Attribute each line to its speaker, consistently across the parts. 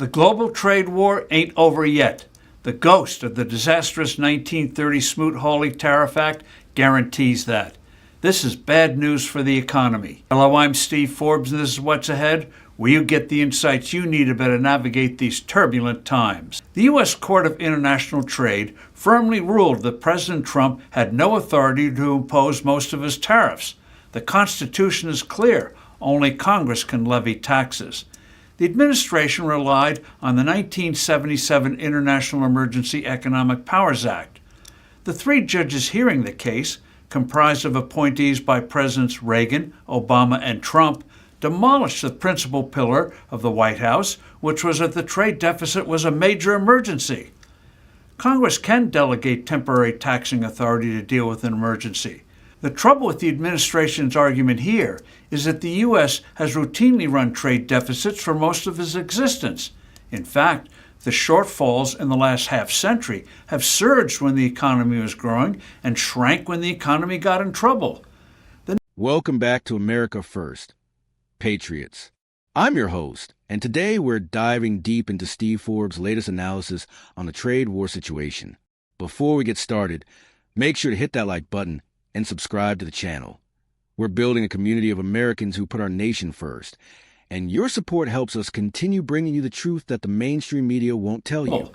Speaker 1: The global trade war ain't over yet. The ghost of the disastrous 1930 Smoot-Hawley Tariff Act guarantees that. This is bad news for the economy. Hello, I'm Steve Forbes, and this is What's Ahead, where you get the insights you need to better navigate these turbulent times. The U.S. Court of International Trade firmly ruled that President Trump had no authority to impose most of his tariffs. The Constitution is clear. Only Congress can levy taxes. The administration relied on the 1977 International Emergency Economic Powers Act. The three judges hearing the case, comprised of appointees by Presidents Reagan, Obama, and Trump, demolished the principal pillar of the White House, which was that the trade deficit was a major emergency. Congress can delegate temporary taxing authority to deal with an emergency. The trouble with the administration's argument here is that the U.S. has routinely run trade deficits for most of its existence. In fact, the shortfalls in the last half-century have surged when the economy was growing and shrank when the economy got in trouble.
Speaker 2: Welcome back to America First, Patriots. I'm your host, and today we're diving deep into Steve Forbes' latest analysis on the trade war situation. Before we get started, make sure to hit that like button and subscribe to the channel. We're building a community of Americans who put our nation first, and your support helps us continue bringing you the truth that the mainstream media won't tell you.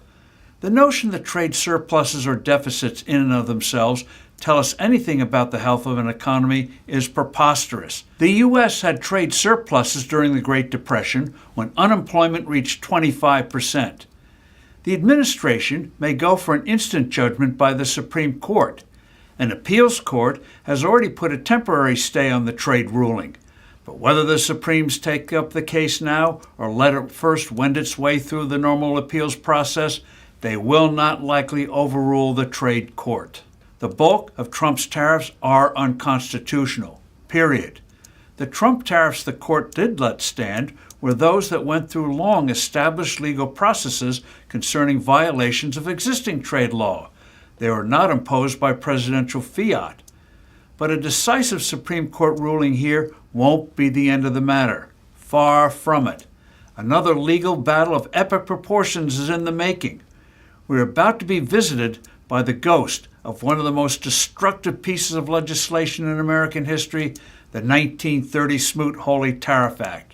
Speaker 1: The notion that trade surpluses or deficits in and of themselves tell us anything about the health of an economy is preposterous. The U.S. had trade surpluses during the Great Depression when unemployment reached 25%. The administration may go for an instant judgment by the Supreme Court. An appeals court has already put a temporary stay on the trade ruling. But whether the Supremes take up the case now or let it first wend its way through the normal appeals process, they will not likely overrule the trade court. The bulk of Trump's tariffs are unconstitutional, period. The Trump tariffs the court did let stand were those that went through long established legal processes concerning violations of existing trade law. They were not imposed by presidential fiat. But a decisive Supreme Court ruling here won't be the end of the matter. Far from it. Another legal battle of epic proportions is in the making. We're about to be visited by the ghost of one of the most destructive pieces of legislation in American history, the 1930 Smoot-Hawley Tariff Act.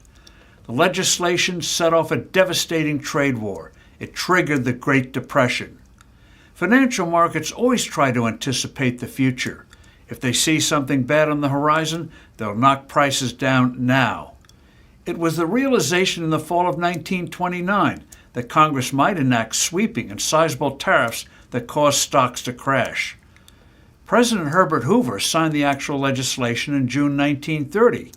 Speaker 1: The legislation set off a devastating trade war. It triggered the Great Depression. Financial markets always try to anticipate the future. If they see something bad on the horizon, they'll knock prices down now. It was the realization in the fall of 1929 that Congress might enact sweeping and sizable tariffs that caused stocks to crash. President Herbert Hoover signed the actual legislation in June 1930.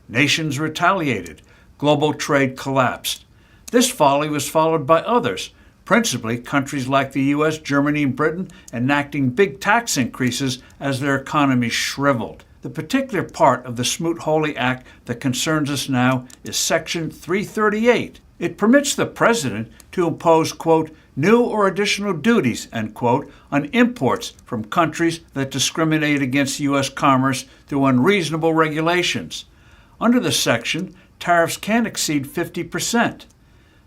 Speaker 1: Nations retaliated. Global trade collapsed. This folly was followed by others, principally countries like the U.S., Germany, and Britain enacting big tax increases as their economies shriveled. The particular part of the Smoot-Hawley Act that concerns us now is Section 338. It permits the president to impose, quote, new or additional duties, end quote, on imports from countries that discriminate against U.S. commerce through unreasonable regulations. Under the section, tariffs can exceed 50%.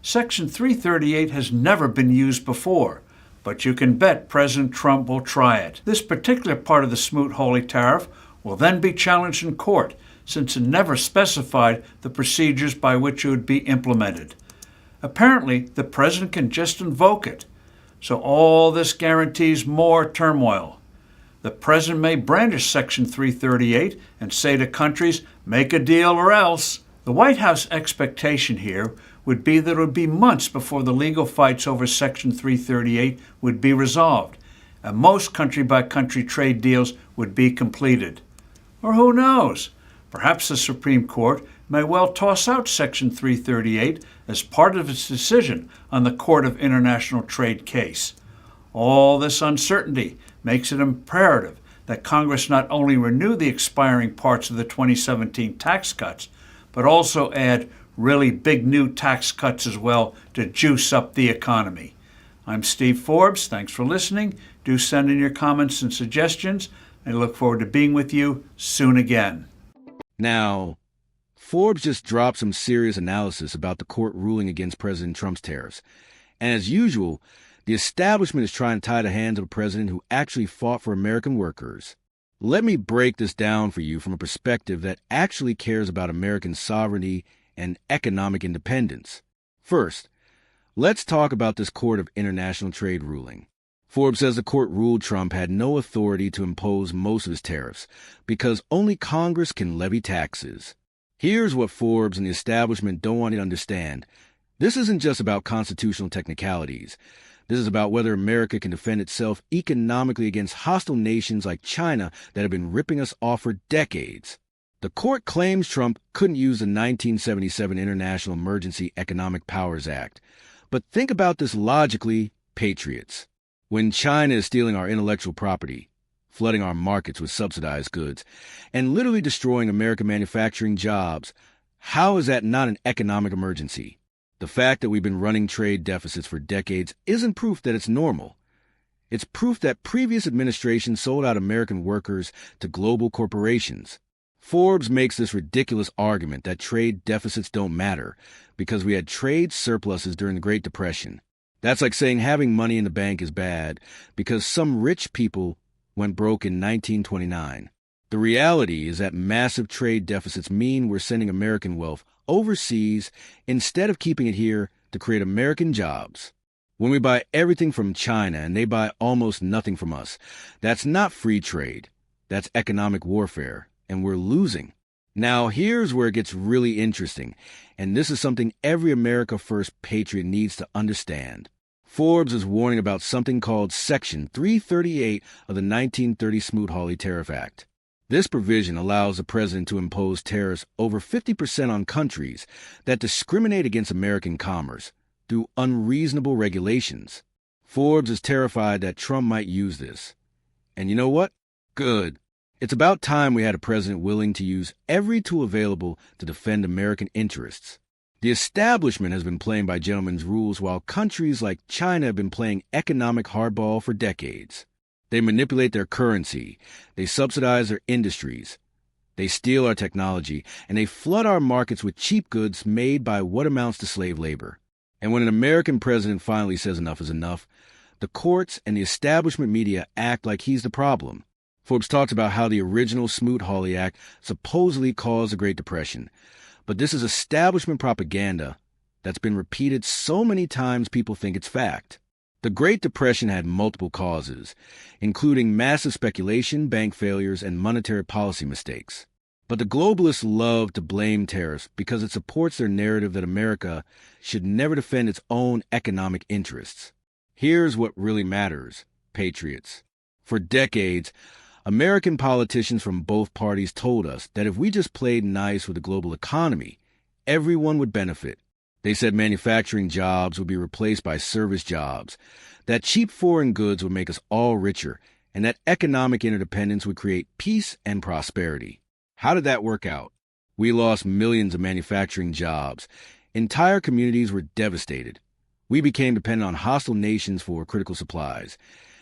Speaker 1: Section 338 has never been used before, but you can bet President Trump will try it. This particular part of the Smoot-Hawley tariff will then be challenged in court, since it never specified the procedures by which it would be implemented. Apparently, the president can just invoke it. So all this guarantees more turmoil. The president may brandish Section 338 and say to countries, make a deal or else. The White House expectation here would be that it would be months before the legal fights over Section 338 would be resolved, and most country-by-country trade deals would be completed. Or who knows? Perhaps the Supreme Court may well toss out Section 338 as part of its decision on the Court of International Trade case. All this uncertainty makes it imperative that Congress not only renew the expiring parts of the 2017 tax cuts, but also add really big new tax cuts as well to juice up the economy. I'm Steve Forbes. Thanks for listening. Do send in your comments and suggestions. I look forward to being with you soon again.
Speaker 2: Now, Forbes just dropped some serious analysis about the court ruling against President Trump's tariffs. And as usual, the establishment is trying to tie the hands of a president who actually fought for American workers. Let me break this down for you from a perspective that actually cares about American sovereignty and economic independence. First, let's talk about this Court of International Trade ruling. Forbes says the court ruled Trump had no authority to impose most of his tariffs because only Congress can levy taxes. Here's what Forbes and the establishment don't want you to understand. This isn't just about constitutional technicalities. This is about whether America can defend itself economically against hostile nations like China that have been ripping us off for decades. The court claims Trump couldn't use the 1977 International Emergency Economic Powers Act. But think about this logically, patriots. When China is stealing our intellectual property, flooding our markets with subsidized goods, and literally destroying American manufacturing jobs, how is that not an economic emergency? The fact that we've been running trade deficits for decades isn't proof that it's normal. It's proof that previous administrations sold out American workers to global corporations. Forbes makes this ridiculous argument that trade deficits don't matter because we had trade surpluses during the Great Depression. That's like saying having money in the bank is bad because some rich people went broke in 1929. The reality is that massive trade deficits mean we're sending American wealth overseas instead of keeping it here to create American jobs. When we buy everything from China and they buy almost nothing from us, that's not free trade. That's economic warfare, and we're losing. Now, here's where it gets really interesting, and this is something every America First patriot needs to understand. Forbes is warning about something called Section 338 of the 1930 Smoot-Hawley Tariff Act. This provision allows the president to impose tariffs over 50% on countries that discriminate against American commerce through unreasonable regulations. Forbes is terrified that Trump might use this. And you know what? Good. It's about time we had a president willing to use every tool available to defend American interests. The establishment has been playing by gentlemen's rules while countries like China have been playing economic hardball for decades. They manipulate their currency, they subsidize their industries, they steal our technology, and they flood our markets with cheap goods made by what amounts to slave labor. And when an American president finally says enough is enough, the courts and the establishment media act like he's the problem. Forbes talks about how the original Smoot-Hawley Act supposedly caused the Great Depression. But this is establishment propaganda that's been repeated so many times people think it's fact. The Great Depression had multiple causes, including massive speculation, bank failures, and monetary policy mistakes. But the globalists love to blame tariffs because it supports their narrative that America should never defend its own economic interests. Here's what really matters, patriots. For decades, American politicians from both parties told us that if we just played nice with the global economy, everyone would benefit. They said manufacturing jobs would be replaced by service jobs, that cheap foreign goods would make us all richer, and that economic interdependence would create peace and prosperity. How did that work out? We lost millions of manufacturing jobs. Entire communities were devastated. We became dependent on hostile nations for critical supplies,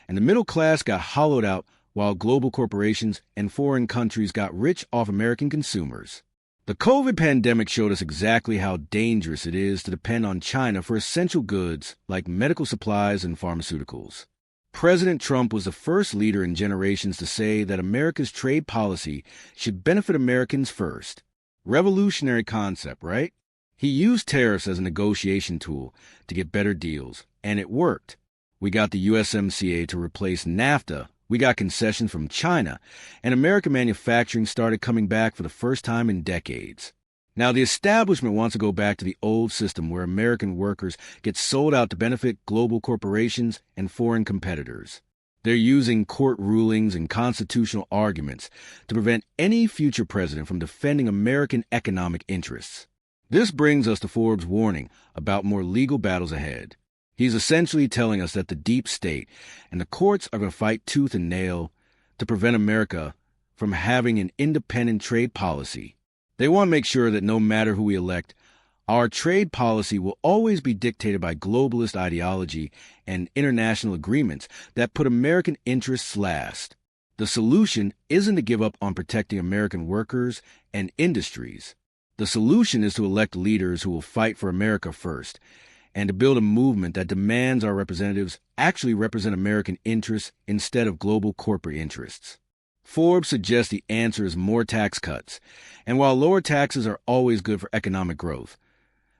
Speaker 2: and the middle class got hollowed out while global corporations and foreign countries got rich off American consumers. The COVID pandemic showed us exactly how dangerous it is to depend on China for essential goods like medical supplies and pharmaceuticals. President Trump was the first leader in generations to say that America's trade policy should benefit Americans first. Revolutionary concept, right? He used tariffs as a negotiation tool to get better deals, and it worked. We got the USMCA to replace NAFTA. We got concessions from China, and American manufacturing started coming back for the first time in decades. Now, the establishment wants to go back to the old system where American workers get sold out to benefit global corporations and foreign competitors. They're using court rulings and constitutional arguments to prevent any future president from defending American economic interests. This brings us to Forbes' warning about more legal battles ahead. He's essentially telling us that the deep state and the courts are going to fight tooth and nail to prevent America from having an independent trade policy. They want to make sure that no matter who we elect, our trade policy will always be dictated by globalist ideology and international agreements that put American interests last. The solution isn't to give up on protecting American workers and industries. The solution is to elect leaders who will fight for America first, and to build a movement that demands our representatives actually represent American interests instead of global corporate interests. Forbes suggests the answer is more tax cuts, and while lower taxes are always good for economic growth,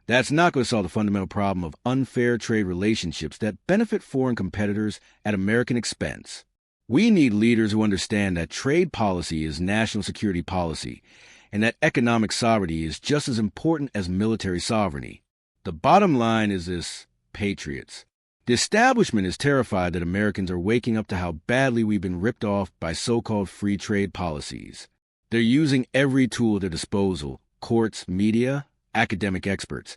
Speaker 2: that's not going to solve the fundamental problem of unfair trade relationships that benefit foreign competitors at American expense. We need leaders who understand that trade policy is national security policy, and that economic sovereignty is just as important as military sovereignty. The bottom line is this: patriots. The establishment is terrified that Americans are waking up to how badly we've been ripped off by so-called free trade policies. They're using every tool at their disposal, courts, media, academic experts,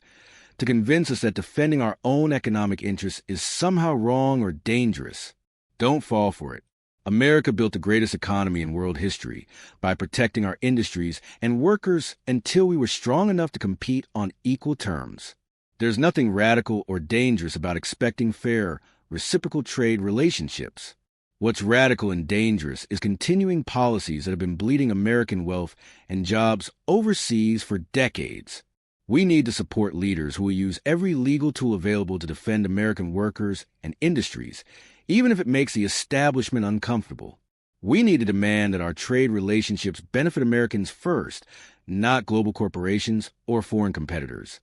Speaker 2: to convince us that defending our own economic interests is somehow wrong or dangerous. Don't fall for it. America built the greatest economy in world history by protecting our industries and workers until we were strong enough to compete on equal terms. There's nothing radical or dangerous about expecting fair, reciprocal trade relationships. What's radical and dangerous is continuing policies that have been bleeding American wealth and jobs overseas for decades. We need to support leaders who will use every legal tool available to defend American workers and industries, even if it makes the establishment uncomfortable. We need to demand that our trade relationships benefit Americans first, not global corporations or foreign competitors.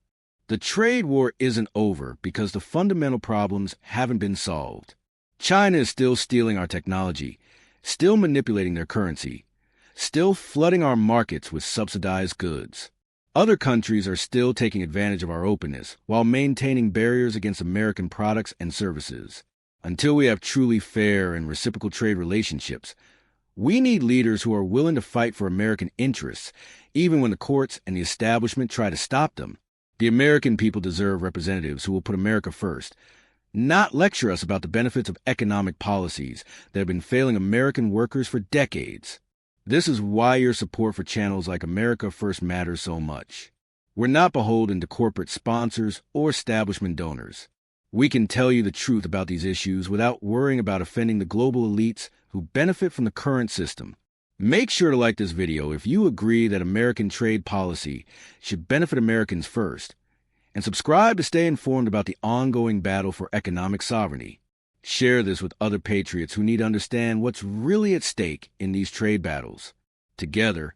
Speaker 2: The trade war isn't over because the fundamental problems haven't been solved. China is still stealing our technology, still manipulating their currency, still flooding our markets with subsidized goods. Other countries are still taking advantage of our openness while maintaining barriers against American products and services. Until we have truly fair and reciprocal trade relationships, we need leaders who are willing to fight for American interests, even when the courts and the establishment try to stop them. The American people deserve representatives who will put America first, not lecture us about the benefits of economic policies that have been failing American workers for decades. This is why your support for channels like America First matters so much. We're not beholden to corporate sponsors or establishment donors. We can tell you the truth about these issues without worrying about offending the global elites who benefit from the current system. Make sure to like this video if you agree that American trade policy should benefit Americans first, and subscribe to stay informed about the ongoing battle for economic sovereignty. Share this with other patriots who need to understand what's really at stake in these trade battles. Together,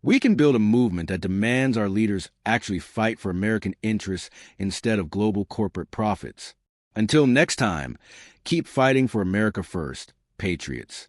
Speaker 2: we can build a movement that demands our leaders actually fight for American interests instead of global corporate profits. Until next time, keep fighting for America first, patriots.